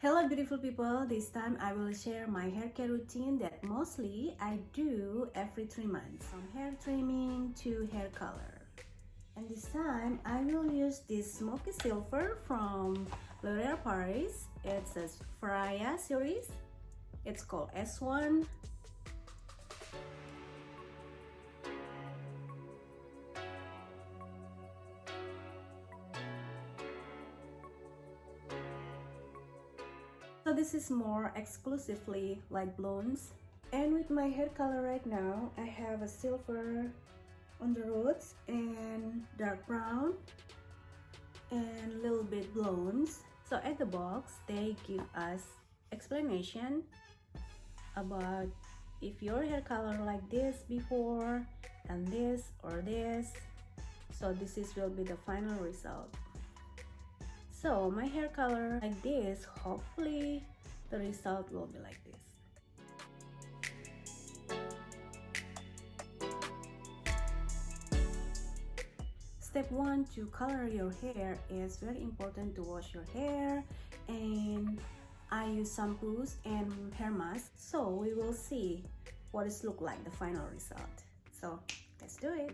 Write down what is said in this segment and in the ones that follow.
Hello beautiful people, this time I will share my hair care routine that mostly I do every 3 months, from hair trimming to hair color. And this time I will use this Smokey Silver from L'Oreal Paris. It's a Feria series. It's called S1. So this is more exclusively light blondes. And with my hair color right now, I have a silver on the roots and dark brown and little bit blondes. So at the box, they give us explanation about if your hair color like this before and this or this. So this will be the final result. So my hair color like this, hopefully the result will be like this. Step 1 to color your hair is very important to wash your hair, and I use shampoos and hair masks, so we will see what it look like, the final result. So let's do it.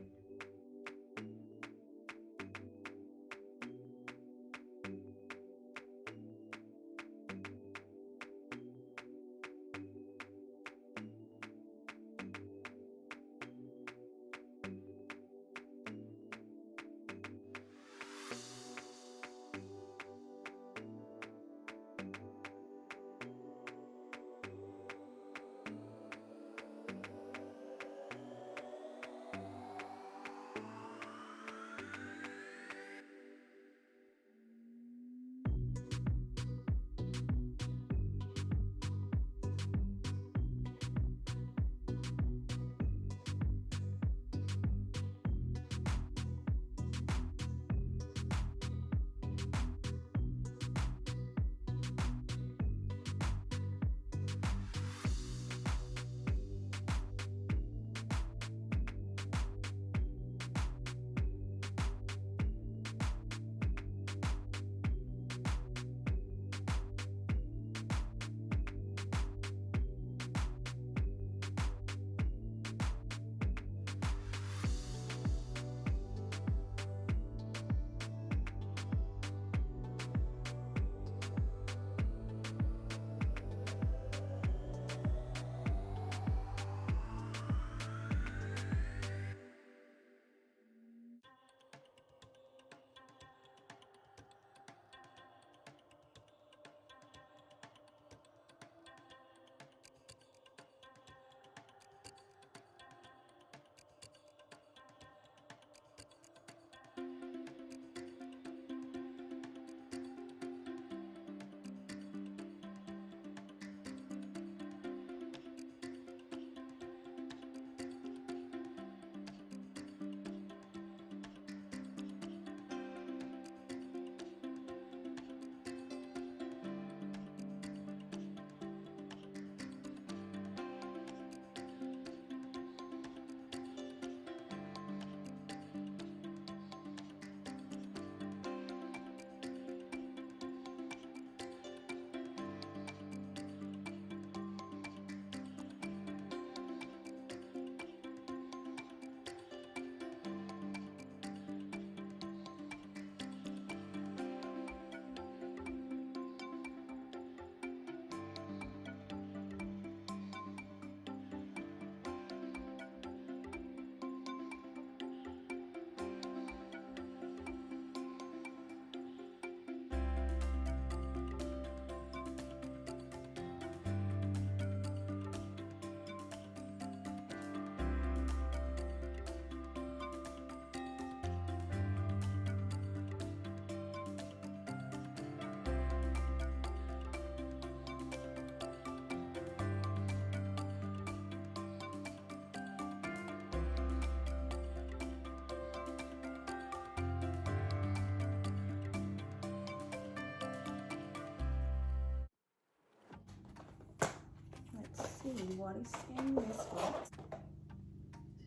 Let's see what is in this box.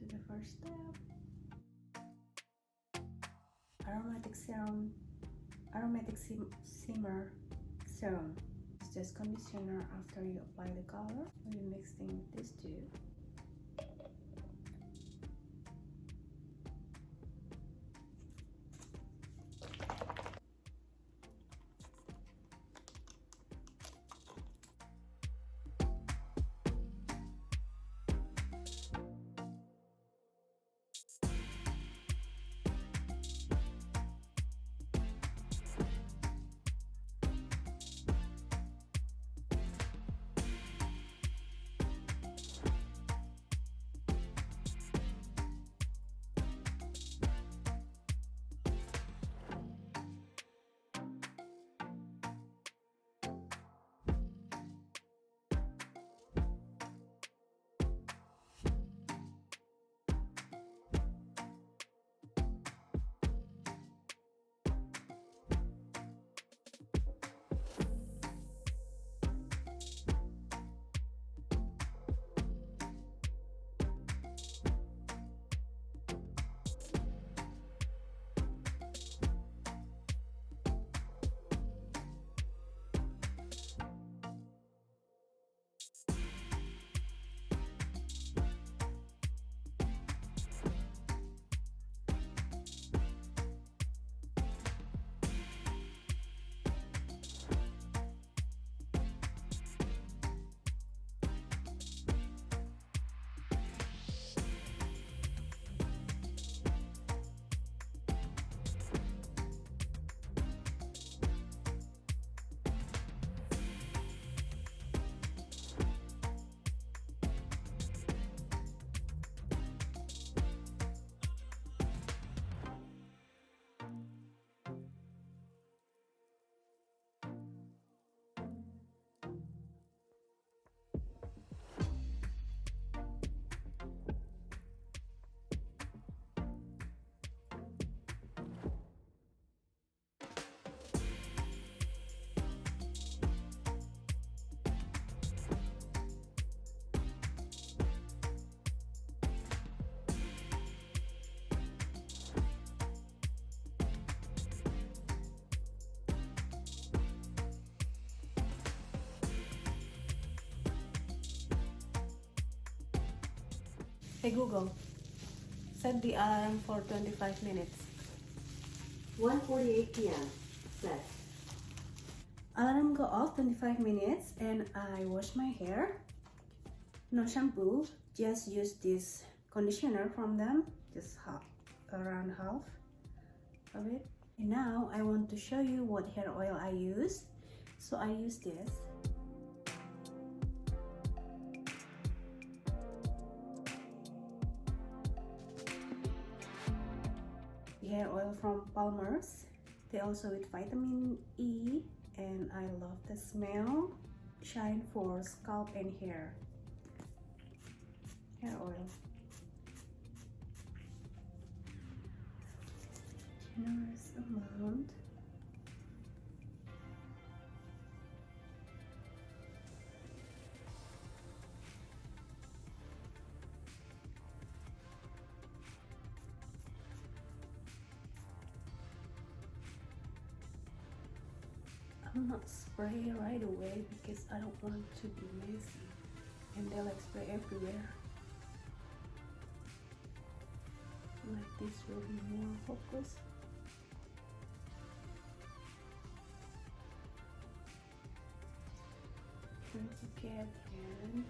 This is the first step. Aromatic shimmer serum. just conditioner after you apply the color. We're mixing these two. Hey Google, set the alarm for 25 minutes. 1:48 p.m. Set. Alarm go off 25 minutes and I wash my hair. No shampoo, just use this conditioner from them, just around half of it. And now I want to show you what hair oil I use. So I use this. Hair oil from Palmer's. They also with vitamin E and I love the smell. Shine for scalp and hair. Hair oil. Generous amount. I'm not spray right away because I don't want to be messy and they'll like spray everywhere. Like this will be more focused. Try to get in.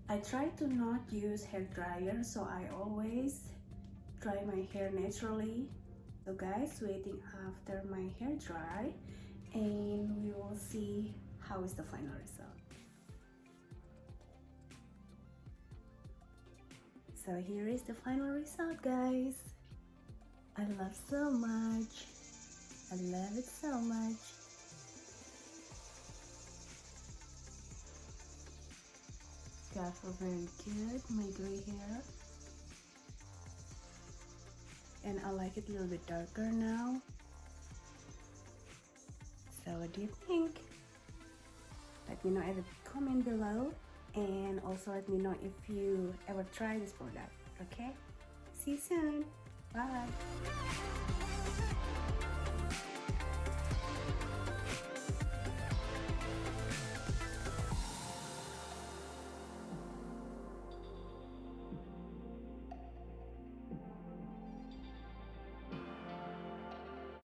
I try to not use hair dryer, so I always dry my hair naturally. So guys, waiting after my hair dry and we will see how is the final result. So here is the final result, guys. I love so much. I love it so much. Got for very good, my gray hair. And I like it a little bit darker now. So what do you think? Let me know in the comment below. and also let me know if you ever try this product. Okay, see you soon. Bye.